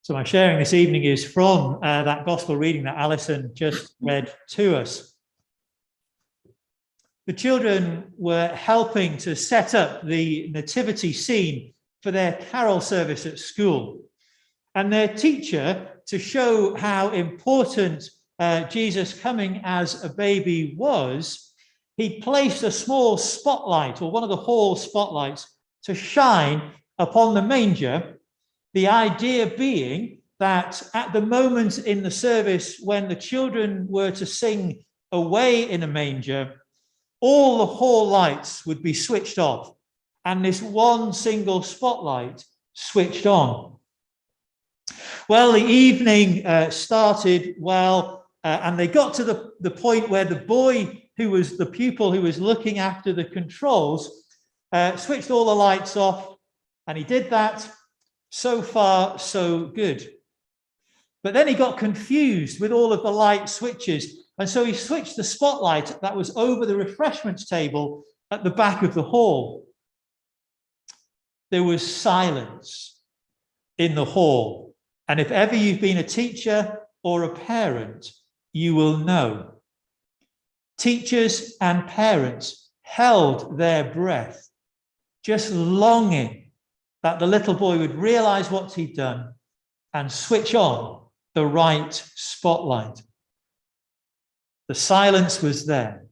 So my sharing this evening is from that gospel reading that Alison just read to us. The children were helping to set up the nativity scene for their carol service at school. And their teacher, to show how important Jesus coming as a baby was, he placed a small spotlight, or one of the hall spotlights, to shine upon the manger. The idea being that at the moment in the service when the children were to sing Away in a Manger, all the hall lights would be switched off and this one single spotlight switched on. Well, the evening started well, and they got to the point where the boy who was the pupil who was looking after the controls switched all the lights off, and he did that. So far, so good. But then he got confused with all of the light switches, and so he switched the spotlight that was over the refreshments table at the back of the hall. There was silence in the hall, and if ever you've been a teacher or a parent, you will know. Teachers and parents held their breath, just longing that the little boy would realize what he'd done and switch on the right spotlight. The silence was there.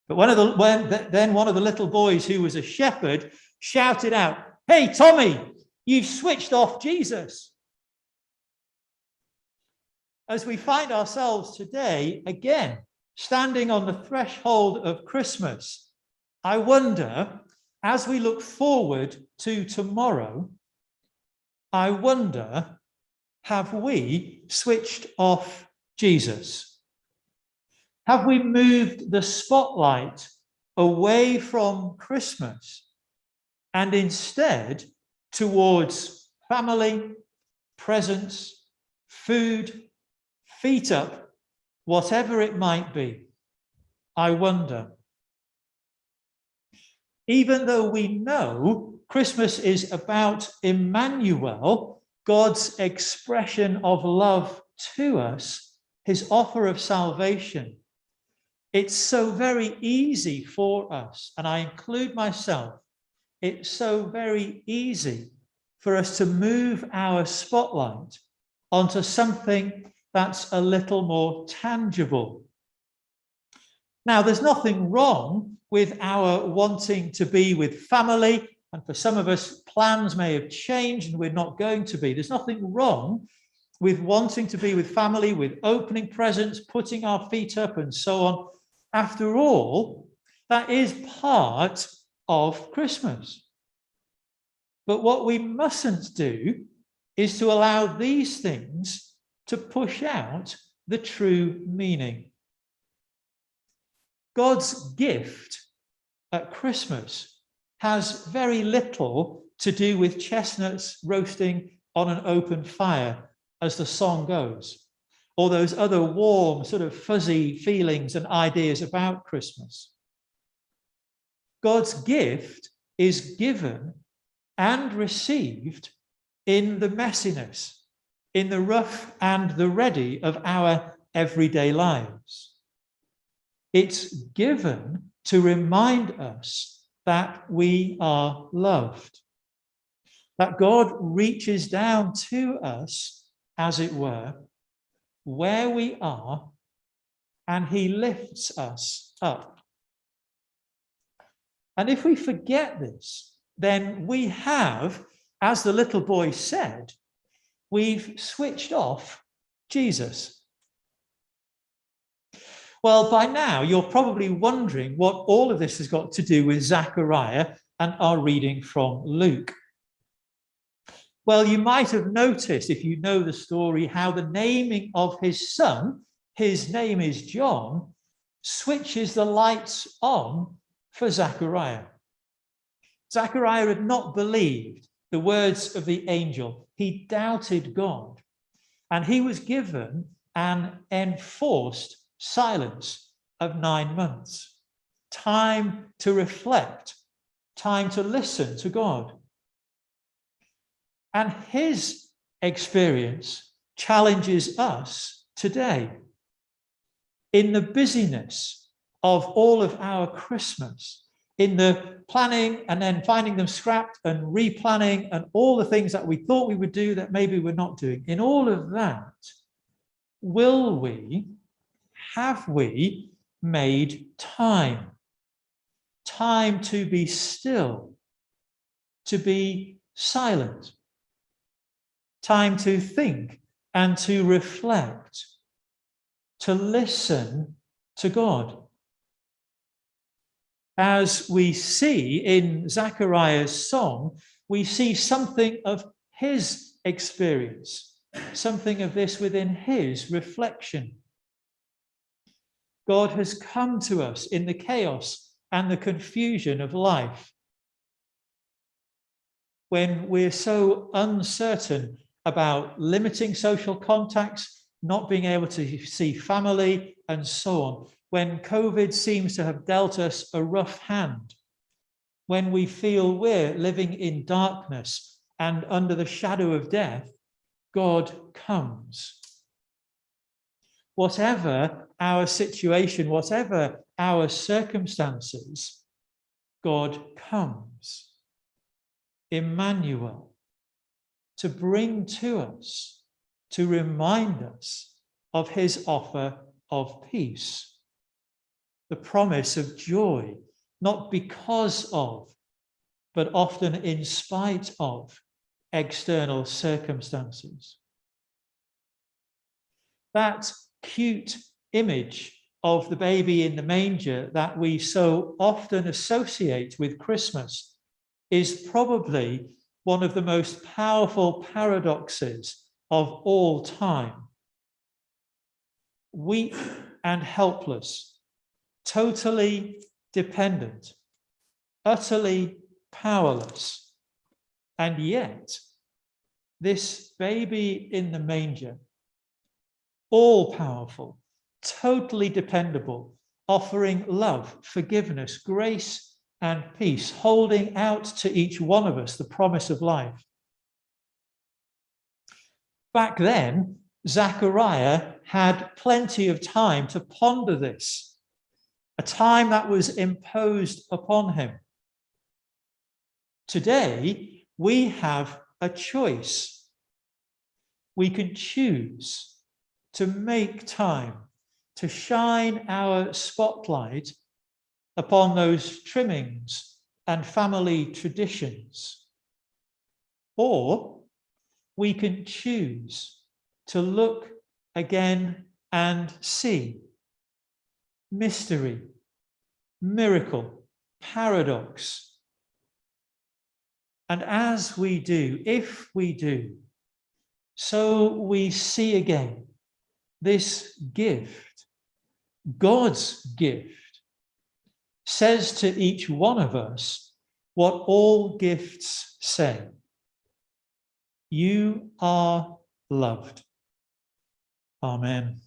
But one of the little boys, who was a shepherd, shouted out, "Hey, Tommy, you've switched off Jesus." As we find ourselves today, again, standing on the threshold of Christmas, I wonder, as we look forward to tomorrow, I wonder, have we switched off Jesus? Have we moved the spotlight away from Christmas and instead towards family, presents, food, feet up, whatever it might be? I wonder. Even though we know Christmas is about Emmanuel, God's expression of love to us, his offer of salvation, it's so very easy for us, and I include myself, it's so very easy for us to move our spotlight onto something that's a little more tangible. Now, there's nothing wrong with our wanting to be with family, and for some of us, plans may have changed and we're not going to be. There's nothing wrong with wanting to be with family, with opening presents, putting our feet up, and so on. After all, that is part of Christmas. But what we mustn't do is to allow these things to push out the true meaning. God's gift at Christmas has very little to do with chestnuts roasting on an open fire, as the song goes, or those other warm, sort of fuzzy feelings and ideas about Christmas. God's gift is given and received in the messiness, in the rough and the ready of our everyday lives. It's given to remind us that we are loved, that God reaches down to us, as it were, where we are, and he lifts us up. And if we forget this, then we have, as the little boy said, we've switched off Jesus. Well, by now, you're probably wondering what all of this has got to do with Zechariah and our reading from Luke. Well, you might have noticed, if you know the story, how the naming of his son, his name is John, switches the lights on for Zechariah. Zechariah had not believed the words of the angel. He doubted God, and he was given an enforced silence of 9 months, time to reflect, time to listen to God. And his experience challenges us today. In the busyness of all of our Christmas, in the planning and then finding them scrapped and replanning and all the things that we thought we would do that maybe we're not doing, in all of that, have we made time to be still, to be silent, time to think and to reflect, to listen to God? As we see in Zechariah's song, we see something of his experience, something of this within his reflection. God has come to us in the chaos and the confusion of life. When we're so uncertain about limiting social contacts, not being able to see family, and so on. When COVID seems to have dealt us a rough hand. When we feel we're living in darkness and under the shadow of death, God comes. Whatever our situation, whatever our circumstances, God comes. Emmanuel, to bring to us, to remind us of his offer of peace, the promise of joy, not because of, but often in spite of external circumstances. That cute image of the baby in the manger that we so often associate with Christmas is probably one of the most powerful paradoxes of all time. Weak and helpless, totally dependent, utterly powerless, and yet this baby in the manger, all powerful, totally dependable, offering love, forgiveness, grace, and peace, holding out to each one of us the promise of life. Back then, Zechariah had plenty of time to ponder this, a time that was imposed upon him. Today, we have a choice. We can choose to make time, to shine our spotlight upon those trimmings and family traditions. Or we can choose to look again and see mystery, miracle, paradox. And as we do, if we do, so we see again this gift, God's gift, says to each one of us what all gifts say. You are loved. Amen.